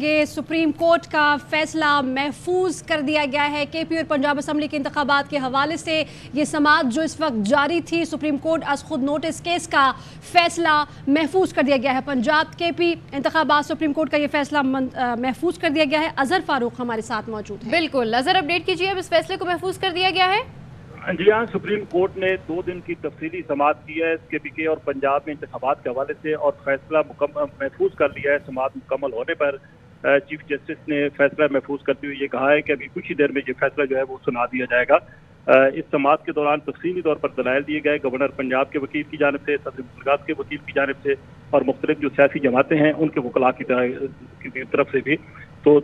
یہ supreme court کا فیصلہ محفوظ کر دیا گیا ہے۔ کے پی اور پنجاب اسمبلی کے انتخابات کے حوالے سے یہ سماعت جو اس وقت جاری تھی، سپریم کورٹ از خود نوٹس کیس کا فیصلہ محفوظ کر دیا گیا ہے۔ پنجاب کے پی انتخابات سپریم کورٹ کا یہ فیصلہ محفوظ کر دیا گیا ہے۔ اظہر فاروق ہمارے ساتھ موجود ہیں۔ بالکل اظہر، اپڈیٹ کیجیے، اب اس فیصلے کو محفوظ کر دیا گیا ہے؟ جی ہاں، سپریم کورٹ نے 2 دن کی تفصیلی سماعت کی ہے کے پی کے اور پنجاب میں انتخابات کے حوالے سے، اور فیصلہ محفوظ کر لیا ہے۔ سماعت مکمل ہونے پر چیف جسٹس نے فیصلہ محفوظ کرتے ہوئے یہ کہا ہے کہ ابھی کچھ ہی دیر میں یہ فیصلہ جو ہے وہ سنا دیا جائے گا۔ اس سماعت کے دوران تفصیلی طور پر دلائل دیے گئے، گورنر پنجاب کے وکیل کی جانب سے، صدر مملکت کے وکیل کی جانب سے، اور مختلف جو سیاسی جماعتیں ہیں ان کے وکلاء کی طرف سے بھی۔ تو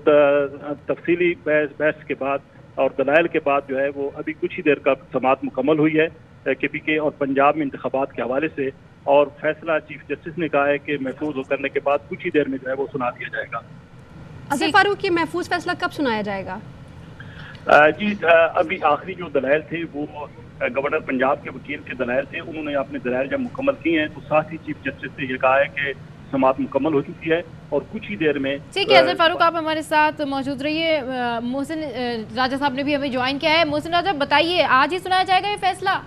تفصیلی بحث کے بعد اور دلائل کے بعد جو ہے وہ ابھی کچھ ہی دیر کا سماعت مکمل ہوئی ہے کے پی کے اور پنجاب میں انتخابات کے حوالے سے، اور فیصلہ چیف جسٹس نے کہا ہے کہ محفوظ کرنے کے بعد کچھ ہی دیر میں جو ہے وہ سنا دیا جائے گا۔ اظہر فاروق، یہ محفوظ فیصلہ کب سنایا جائے گا؟ جی ابھی آخری جو دلائل تھے وہ گورنر پنجاب کے وکیل کے دلائل تھے، انہوں نے اپنے دلائل جب مکمل کیے ہیں تو ساتھ ہی چیف جسٹس نے یہ کہا ہے کہ سماعت مکمل ہو چکی ہے اور کچھ ہی دیر میں۔ ٹھیک ہے اظہر فاروق، آپ ہمارے ساتھ موجود رہیے۔ محسن راجہ صاحب نے بھی ہمیں جوائن کیا ہے۔ محسن راجہ، بتائیے، آج ہی سنایا جائے گا یہ فیصلہ؟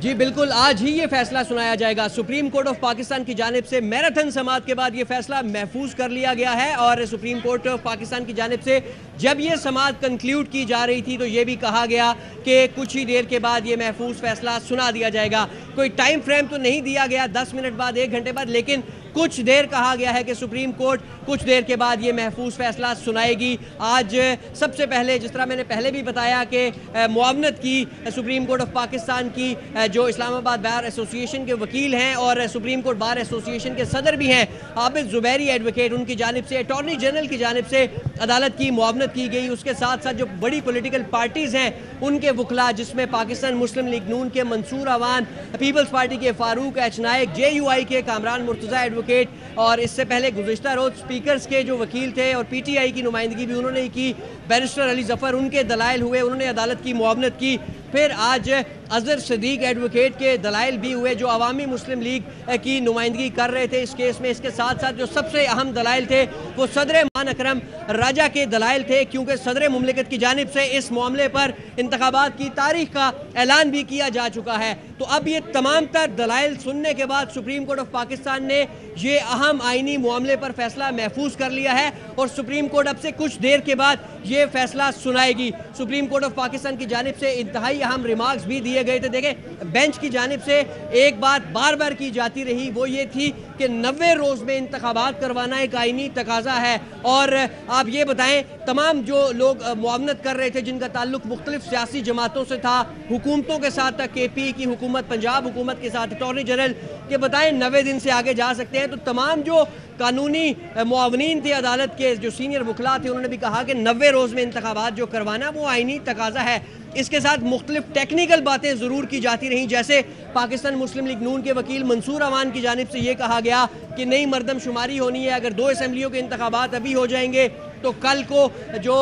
جی بالکل، آج ہی یہ فیصلہ سنایا جائے گا۔ سپریم کورٹ آف پاکستان کی جانب سے میراتھن سماعت کے بعد یہ فیصلہ محفوظ کر لیا گیا ہے، اور سپریم کورٹ آف پاکستان کی جانب سے جب یہ سماعت کنکلیوڈ کی جا رہی تھی تو یہ بھی کہا گیا کہ کچھ ہی دیر کے بعد یہ محفوظ فیصلہ سنا دیا جائے گا۔ کوئی ٹائم فریم تو نہیں دیا گیا، 10 منٹ بعد، 1 گھنٹے بعد، لیکن کچھ دیر کہا گیا ہے کہ سپریم کورٹ کچھ دیر کے بعد یہ محفوظ فیصلہ سنائے گی۔ آج سب سے پہلے، جس طرح میں نے پہلے بھی بتایا کہ معاونت کی سپریم کورٹ آف پاکستان کی جو اسلام آباد بار ایسوسی ایشن کے وکیل ہیں اور سپریم کورٹ بار ایسوسی ایشن کے صدر بھی ہیں، عابد زبیری ایڈوکیٹ، ان کی جانب سے اٹارنی جنرل کی جانب سے عدالت کی معاونت کی گئی۔ اس کے ساتھ ساتھ جو بڑی پولیٹیکل پارٹیز ہیں ان کے وکلاء، جس میں پاکستان مسلم لیگ نون کے منصور عوان، پیپلز پارٹی کے فاروق ایچ نائک، جے یو آئی کے کامران مرتضیٰ ایڈوکیٹ، اور اس سے پہلے گزشتہ روز سپیکرز کے جو وکیل تھے اور پی ٹی آئی کی نمائندگی بھی انہوں نے کی، بیرسٹر علی ظفر، ان کے دلائل ہوئے، انہوں نے عدالت کی معاونت کی۔ پھر آج اظہر صدیق ایڈوکیٹ کے دلائل بھی ہوئے جو عوامی مسلم لیگ کی نمائندگی کر رہے تھے اس کیس میں۔ اس کے ساتھ ساتھ جو سب سے اہم دلائل تھے وہ صدر مان اکرم راجہ کے دلائل تھے، کیونکہ صدر مملکت کی جانب سے اس معاملے پر انتخابات کی تاریخ کا اعلان بھی کیا جا چکا ہے۔ تو اب یہ تمام تر دلائل سننے کے بعد سپریم کورٹ آف پاکستان نے یہ اہم آئینی معاملے پر فیصلہ محفوظ کر لیا ہے، اور سپریم کورٹ اب سے کچھ دیر کے بعد یہ فیصلہ سنائے گی۔ سپریم کورٹ آف پاکستان کی جانب سے انتہائی اہم ریمارکس بھی دیے گئے تھے۔ دیکھیں، بینچ کی جانب سے ایک بات بار بار کی جاتی رہی، وہ یہ تھی کہ 90 روز میں انتخابات کروانا ایک آئینی تقاضا ہے، اور آپ یہ بتائیں تمام جو لوگ معاونت کر رہے تھے جن کا تعلق مختلف سیاسی جماعتوں سے تھا، حکومتوں کے ساتھ تھا، کے پی کی حکومت، پنجاب حکومت کے ساتھ، اٹارنی جنرل کے، بتائیں 90 دن سے آگے جا سکتے ہیں؟ تو تمام جو قانونی معاونین تھے عدالت کے، جو سینئر وکلاء تھے، انہوں نے بھی کہا کہ 90 روز میں انتخابات جو کروانا وہ آئینی تقاضا ہے۔ اس کے ساتھ مختلف ٹیکنیکل باتیں ضرور کی جاتی رہیں، جیسے پاکستان مسلم لیگ نون کے وکیل منصور عوان کی جانب سے یہ کہا گیا کہ نئی مردم شماری ہونی ہے، اگر 2 اسمبلیوں کے انتخابات ابھی ہو جائیں گے تو کل کو جو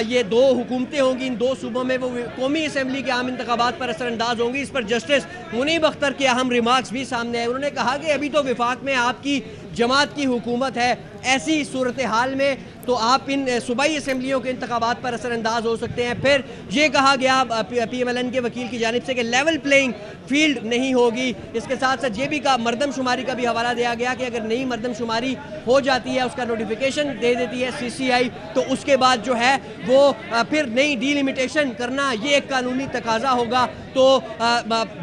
یہ 2 حکومتیں ہوں گی ان 2 صوبوں میں، وہ قومی اسمبلی کے عام انتخابات پر اثر انداز ہوں گی۔ اس پر جسٹس منیب اختر کے اہم ریمارکس بھی سامنے آئے۔ انہوں نے کہا کہ ابھی تو وفاق میں آپ کی جماعت کی حکومت ہے، ایسی صورتحال میں تو آپ ان صوبائی اسمبلیوں کے انتخابات پر اثر انداز ہو سکتے ہیں۔ پھر یہ کہا گیا پی ایم ایل این کے وکیل کی جانب سے کہ لیول پلینگ فیلڈ نہیں ہوگی۔ اس کے ساتھ ساتھ یہ بھی کہا، مردم شماری کا بھی حوالہ دیا گیا کہ اگر نئی مردم شماری ہو جاتی ہے، اس کا نوٹیفیکیشن دے دیتی ہے سی سی آئی، تو اس کے بعد جو ہے وہ پھر نئی ڈیلیمیٹیشن کرنا یہ ایک قانونی تقاضا ہوگا۔ تو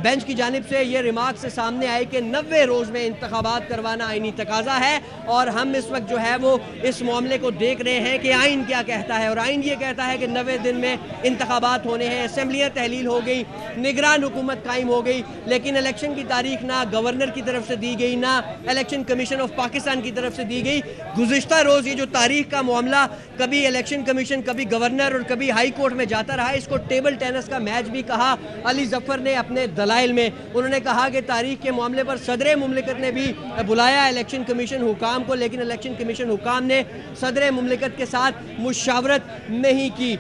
بینچ کی جانب سے یہ ریمارکس سے سامنے آئے کہ 90 روز میں انتخابات کروانا آئینی تقاضا ہے، اور ہم اس وقت جو ہے وہ اس معاملے کو دیکھ رہے ہیں کہ آئین کیا کہتا ہے، اور آئین یہ کہتا ہے کہ 90 دن میں انتخابات ہونے ہیں، اسمبلیاں تحلیل ہو گئی، نگران حکومت قائم ہو گئی، لیکن الیکشن کی تاریخ نہ گورنر کی طرف سے دی گئی، نہ الیکشن کمیشن آف پاکستان کی طرف سے دی گئی۔ گزشتہ روز یہ جو تاریخ کا معاملہ کبھی الیکشن کمیشن، کبھی گورنر اور کبھی ہائی کورٹ میں جاتا رہا، اس کو ٹیبل ٹینس کا میچ بھی کہا علی ظفر نے اپنے دلائل میں۔ انہوں نے کہا کہ تاریخ کے معاملے پر صدر مملکت نے بھی بلایا الیکشن کمیشن حکام کو، لیکن الیکشن کمیشن حکام نے صدر مملکت کے ساتھ مشاورت نہیں کی۔